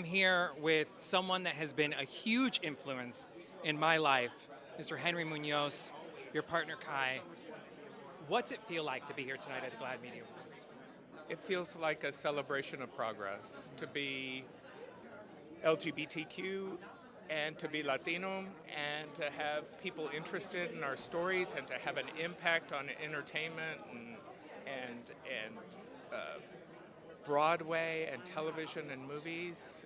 I'm here with someone that has been a huge influence in my life, Mr. Henry Munoz, your partner Kai. What's it feel like to be here tonight at the Glaad Media Awards? It feels like a celebration of progress to be LGBTQ and to be Latino and to have people interested in our stories and to have an impact on entertainment and Broadway and television and movies.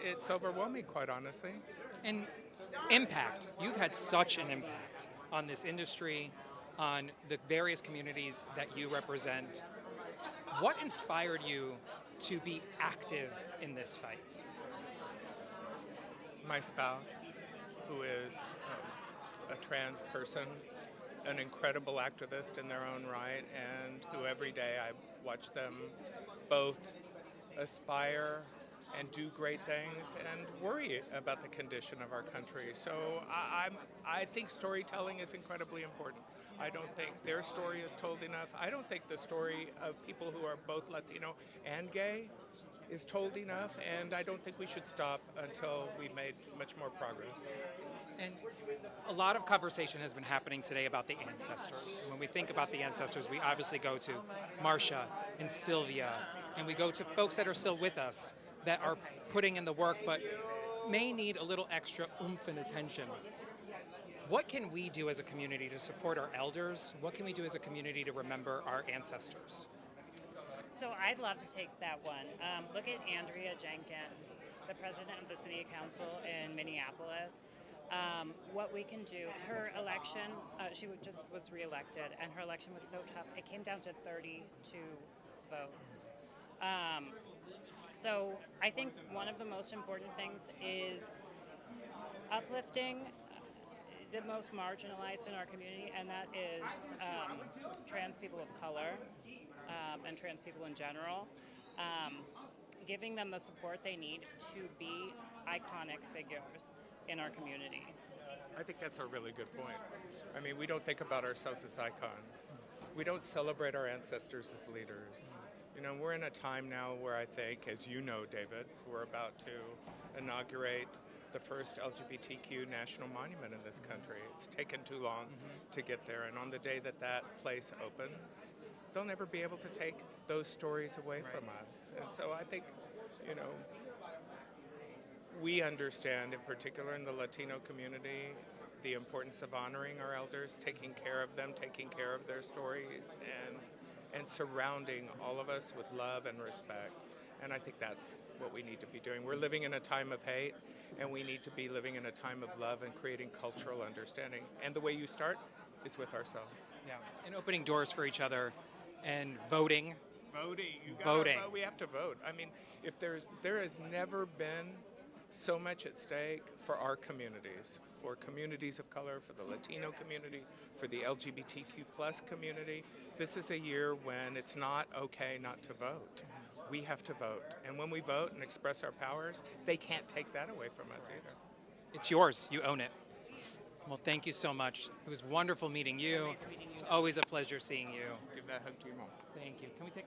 It's overwhelming, quite honestly. And impact. You've had such an impact on this industry, on the various communities that you represent. What inspired you to be active in this fight? My spouse, who is a trans person, an incredible activist in their own right, and who every day I watch them both aspire and do great things and worry about the condition of our country. So I think storytelling is incredibly important. I don't think their story is told enough. I don't think the story of people who are both Latino and gay is told enough, and I don't think we should stop until we've made much more progress. And a lot of conversation has been happening today about the ancestors. When we think about the ancestors, we obviously go to Marcia and Sylvia, and we go to folks that are still with us that are putting in the work but may need a little extra oomph and attention. What can we do as a community to support our elders? What can we do as a community to remember our ancestors? So I'd love to take that one. Look at Andrea Jenkins, the president of the City Council in Minneapolis. What we can do, her election, she just was reelected, and her election was so tough. It came down to 32 votes. So I think one of the most important things is uplifting the most marginalized in our community, and that is trans people of color and trans people in general. Giving them the support they need to be iconic figures in our community. I think that's a really good point. I mean, we don't think about ourselves as icons. We don't celebrate our ancestors as leaders. You know, we're in a time now where I think, as you know, David, we're about to inaugurate the first LGBTQ national monument in this country. It's taken too long to get there, and on the day that that place opens, they'll never be able to take those stories away from us. And so I think, you know, we understand, in particular in the Latino community, the importance of honoring our elders, taking care of them, taking care of their stories, and surrounding all of us with love and respect. And I think that's what we need to be doing. We're living in a time of hate, and we need to be living in a time of love and creating cultural understanding. And the way you start is with ourselves. Yeah, and opening doors for each other and voting. Voting. Vote. We have to vote. I mean, if there has never been so much at stake for our communities, for communities of color, for the Latino community, for the LGBTQ plus community. This is a year when it's not okay not to vote. We have to vote. And when we vote and express our powers, they can't take that away from us either. It's yours. You own it. Well, thank you so much. It was wonderful meeting you. It's always a pleasure seeing you. Give that hug to your mom. Thank you. Can we take